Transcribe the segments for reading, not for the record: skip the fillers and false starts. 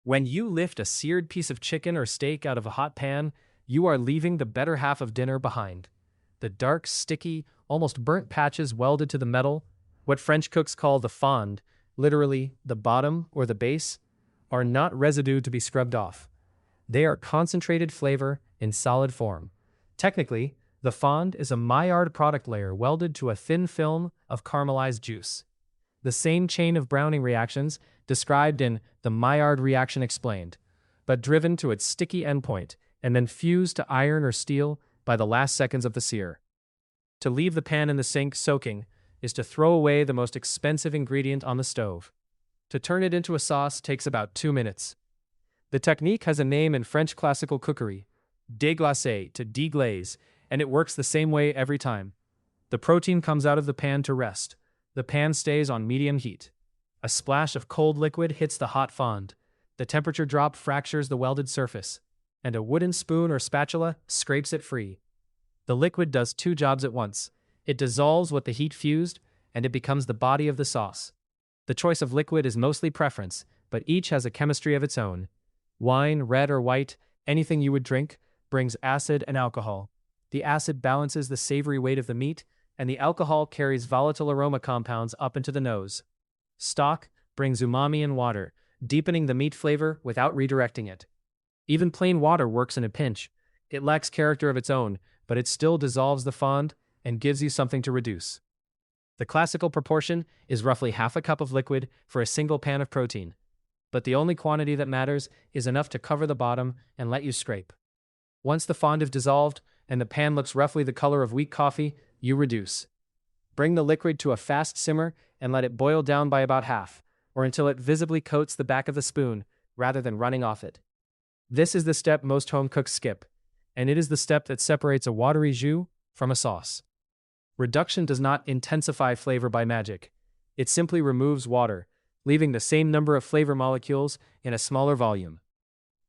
When you lift a seared piece of chicken or steak out of a hot pan, you are leaving the better half of dinner behind. The dark, sticky, almost burnt patches welded to the metal, what French cooks call the fond, literally the bottom or the base, are not residue to be scrubbed off. They are concentrated flavor in solid form. Technically, the fond is a Maillard product layer welded to a thin film of caramelized juice. The same chain of browning reactions described in The Maillard Reaction Explained, but driven to its sticky endpoint and then fused to iron or steel by the last seconds of the sear. To leave the pan in the sink soaking is to throw away the most expensive ingredient on the stove. To turn it into a sauce takes about 2 minutes. The technique has a name in French classical cookery, déglacer, to deglaze, and it works the same way every time. The protein comes out of the pan to rest. The pan stays on medium heat. A splash of cold liquid hits the hot fond. The temperature drop fractures the welded surface, and a wooden spoon or spatula scrapes it free. The liquid does two jobs at once. It dissolves what the heat fused, and it becomes the body of the sauce. The choice of liquid is mostly preference, but each has a chemistry of its own. Wine, red or white, anything you would drink, brings acid and alcohol. The acid balances the savory weight of the meat, and the alcohol carries volatile aroma compounds up into the nose. Stock brings umami and water, deepening the meat flavor without redirecting it. Even plain water works in a pinch. It lacks character of its own, but it still dissolves the fond and gives you something to reduce. The classical proportion is roughly half a cup of liquid for a single pan of protein, but the only quantity that matters is enough to cover the bottom and let you scrape. Once the fond is dissolved and the pan looks roughly the color of weak coffee, you reduce. Bring the liquid to a fast simmer and let it boil down by about half, or until it visibly coats the back of the spoon, rather than running off it. This is the step most home cooks skip, and it is the step that separates a watery jus from a sauce. Reduction does not intensify flavor by magic. It simply removes water, leaving the same number of flavor molecules in a smaller volume.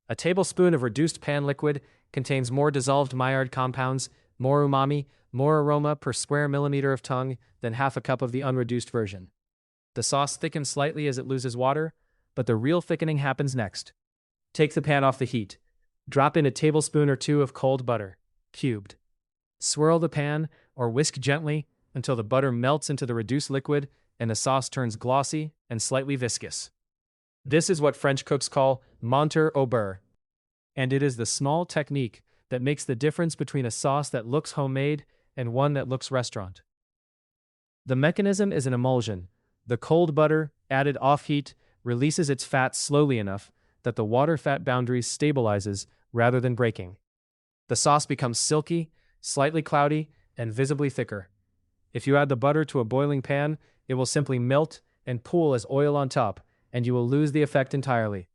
A tablespoon of reduced pan liquid contains more dissolved Maillard compounds, more umami, more aroma per square millimeter of tongue than half a cup of the unreduced version. The sauce thickens slightly as it loses water, but the real thickening happens next. Take the pan off the heat. Drop in a tablespoon or two of cold butter, cubed. Swirl the pan or whisk gently until the butter melts into the reduced liquid and the sauce turns glossy and slightly viscous. This is what French cooks call monter au beurre, and it is the small technique that makes the difference between a sauce that looks homemade and one that looks restaurant. The mechanism is an emulsion. The cold butter, added off heat, releases its fat slowly enough that the water-fat boundaries stabilizes rather than breaking. The sauce becomes silky, slightly cloudy, and visibly thicker. If you add the butter to a boiling pan, it will simply melt and pool as oil on top, and you will lose the effect entirely.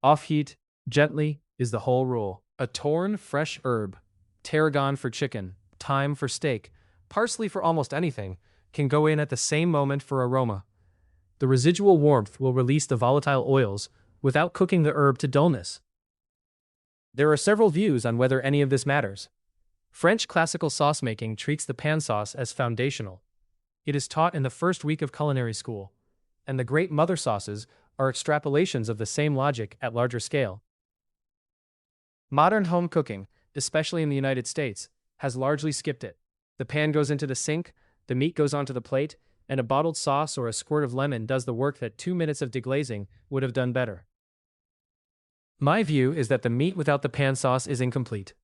Off heat, gently, is the whole rule. A torn, fresh herb, tarragon for chicken, thyme for steak, parsley for almost anything, can go in at the same moment for aroma. The residual warmth will release the volatile oils without cooking the herb to dullness. There are several views on whether any of this matters. French classical sauce making treats the pan sauce as foundational. It is taught in the first week of culinary school, and the great mother sauces are extrapolations of the same logic at larger scale. Modern home cooking, especially in the United States, has largely skipped it. The pan goes into the sink, the meat goes onto the plate, and a bottled sauce or a squirt of lemon does the work that 2 minutes of deglazing would have done better. My view is that the meat without the pan sauce is incomplete.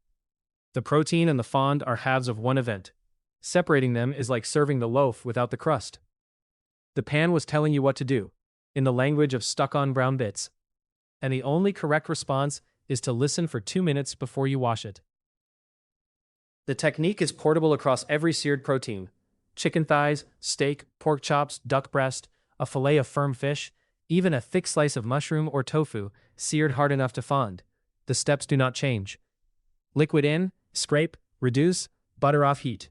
The protein and the fond are halves of one event. Separating them is like serving the loaf without the crust. The pan was telling you what to do, in the language of stuck-on brown bits. And the only correct response is to listen for 2 minutes before you wash it. The technique is portable across every seared protein: chicken thighs, steak, pork chops, duck breast, a fillet of firm fish, even a thick slice of mushroom or tofu, seared hard enough to fond. The steps do not change. Liquid in, scrape, reduce, butter off heat.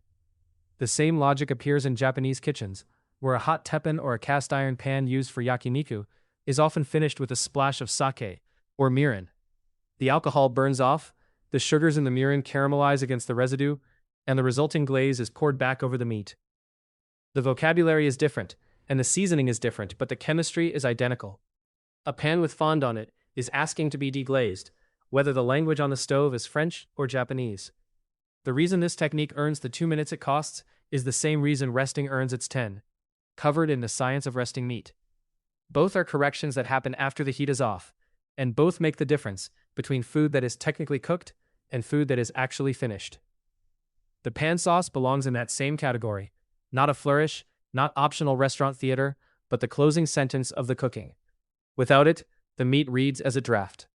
The same logic appears in Japanese kitchens, where a hot teppan or a cast iron pan used for yakiniku is often finished with a splash of sake, or mirin. The alcohol burns off, the sugars in the mirin caramelize against the residue, and the resulting glaze is poured back over the meat. The vocabulary is different, and the seasoning is different, but the chemistry is identical. A pan with fond on it is asking to be deglazed, whether the language on the stove is French or Japanese. The reason this technique earns the 2 minutes it costs is the same reason resting earns its 10. Covered in the science of resting meat. Both are corrections that happen after the heat is off, and both make the difference between food that is technically cooked and food that is actually finished. The pan sauce belongs in that same category, not a flourish, not optional restaurant theater, but the closing sentence of the cooking. Without it, the meat reads as a draft.